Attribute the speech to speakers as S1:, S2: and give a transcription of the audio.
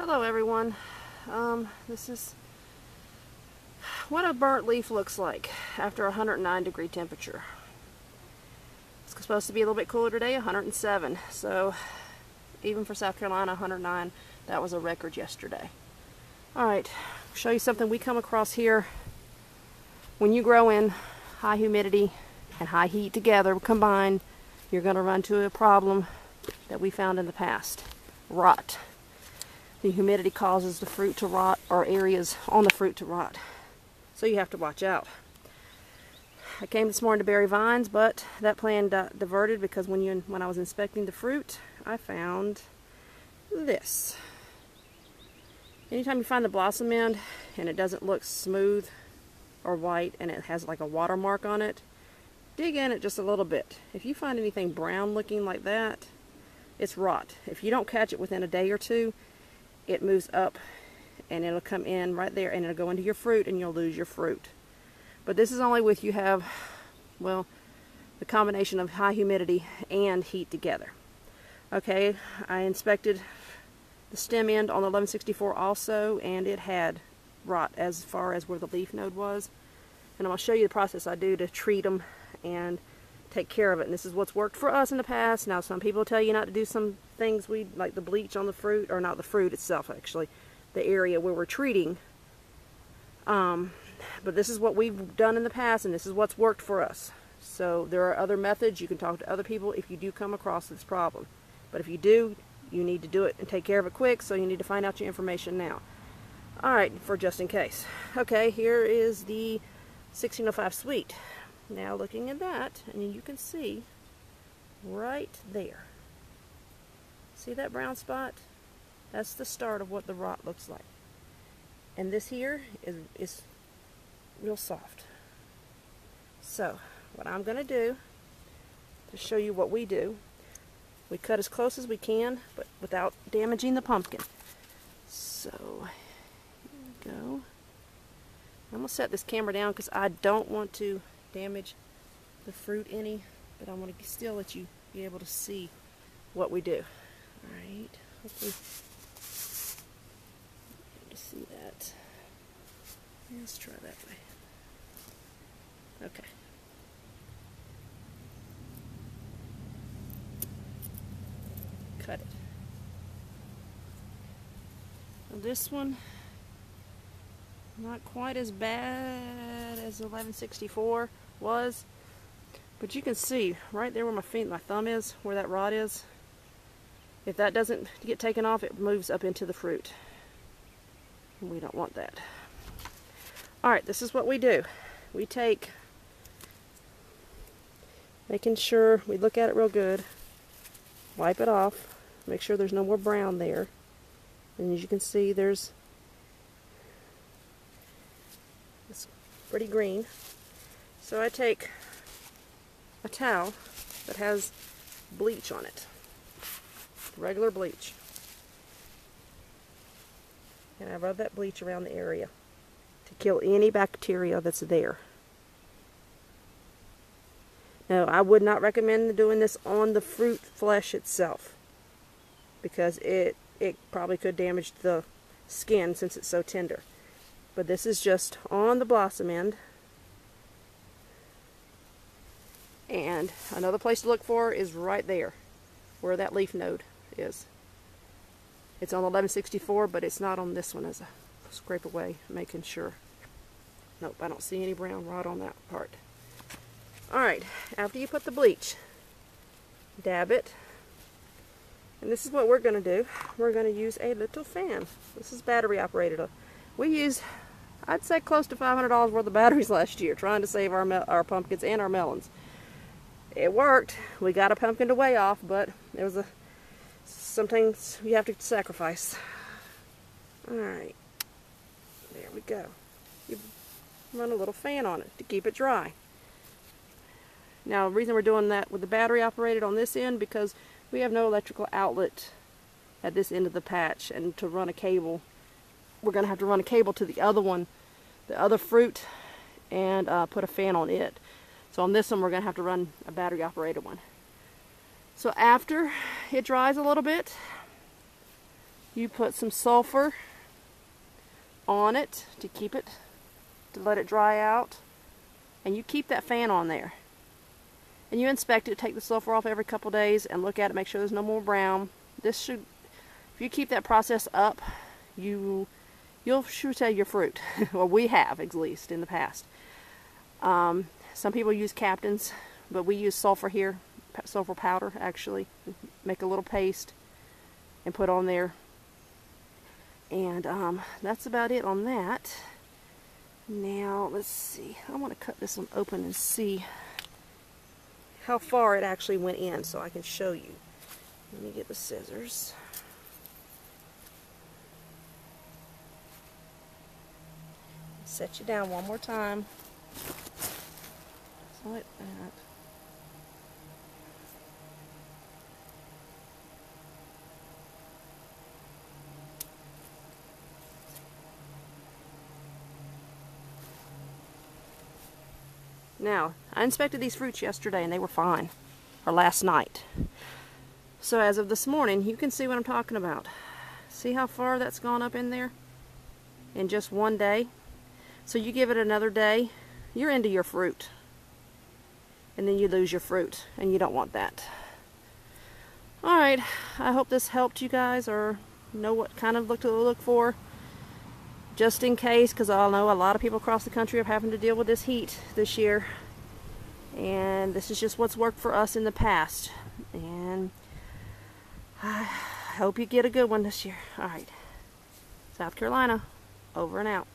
S1: Hello everyone. This is what a burnt leaf looks like after 109 degree temperature. It's supposed to be a little bit cooler today, 107. So even for South Carolina, 109, that was a record yesterday. Alright, show you something we come across here. When you grow in high humidity and high heat together combined, you're going to run into a problem that we found in the past. Rot. The humidity causes the fruit to rot, or areas on the fruit to rot. So you have to watch out. I came this morning to berry vines, but that plan got diverted because when I was inspecting the fruit, I found this. Anytime you find the blossom end and it doesn't look smooth or white and it has like a watermark on it, dig in it just a little bit. If you find anything brown looking like that, it's rot. If you don't catch it within a day or two, it moves up and it'll come in right there and it'll go into your fruit and you'll lose your fruit. But this is only with you have, well, the combination of high humidity and heat together. Okay, I inspected the stem end on the 1164 also, and it had rot as far as where the leaf node was. And I'm going to show you the process I do to treat them and take care of it. And this is what's worked for us in the past. Now some people tell you not to do some things, like the bleach on the fruit, or not the fruit itself actually, the area where we're treating. But this is what we've done in the past, and this is what's worked for us. So there are other methods. You can talk to other people if you do come across this problem. But if you do, you need to do it and take care of it quick, so you need to find out your information now. Alright, for just in case. Okay, here is the 1605 Sweet. Now looking at that, and you can see right there. See that brown spot? That's the start of what the rot looks like. And this here is real soft. So, what I'm going to do to show you what we do, we cut as close as we can, but without damaging the pumpkin. So, here we go. I'm going to set this camera down because I don't want to damage the fruit any, but I want to still let you be able to see what we do. Alright, hopefully you can see that. Let's try that way. Okay. Cut it. Now this one, not quite as bad as the 1164 was, but you can see right there where my thumb is, where that rot is. If that doesn't get taken off, it moves up into the fruit. We don't want that. Alright, this is what we do. We take, making sure we look at it real good, wipe it off, make sure there's no more brown there. And as you can see, it's pretty green. So I take a towel that has bleach on it, regular bleach, and I rub that bleach around the area to kill any bacteria that's there. Now, I would not recommend doing this on the fruit flesh itself, because it probably could damage the skin since it's so tender. But this is just on the blossom end. And another place to look for is right there, where that leaf node is. It's on the 1164, but it's not on this one, as I scrape away, making sure. Nope, I don't see any brown rot on that part. Alright, after you put the bleach, dab it. And this is what we're going to do. We're going to use a little fan. This is battery operated. We used, I'd say, close to $500 worth of batteries last year, trying to save our pumpkins and our melons. It worked. We got a pumpkin to weigh off, but there was some things you have to sacrifice. Alright, there we go. You run a little fan on it to keep it dry. Now, the reason we're doing that with the battery operated on this end, because we have no electrical outlet at this end of the patch, and to run a cable, we're going to have to run a cable to the other one, the other fruit, and put a fan on it. So on this one, we're going to have to run a battery operated one. So after it dries a little bit, you put some sulfur on it to keep it, to let it dry out, and you keep that fan on there. And you inspect it, take the sulfur off every couple days and look at it, make sure there's no more brown. This should, if you keep that process up, you'll sure tell your fruit. Well, we have, at least in the past. Some people use Captain's, but we use sulfur here, sulfur powder actually. Make a little paste and put on there. And that's about it on that. Now, let's see. I want to cut this one open and see how far it actually went in so I can show you. Let me get the scissors. Set you down one more time. So like that. Now, I inspected these fruits yesterday and they were fine, or last night. So as of this morning, you can see what I'm talking about. See how far that's gone up in there in just one day? So you give it another day, you're into your fruit. And then you lose your fruit, and you don't want that. Alright, I hope this helped you guys, or know what kind of look for. Just in case, because I know a lot of people across the country are having to deal with this heat this year. And this is just what's worked for us in the past. And I hope you get a good one this year. Alright, South Carolina, over and out.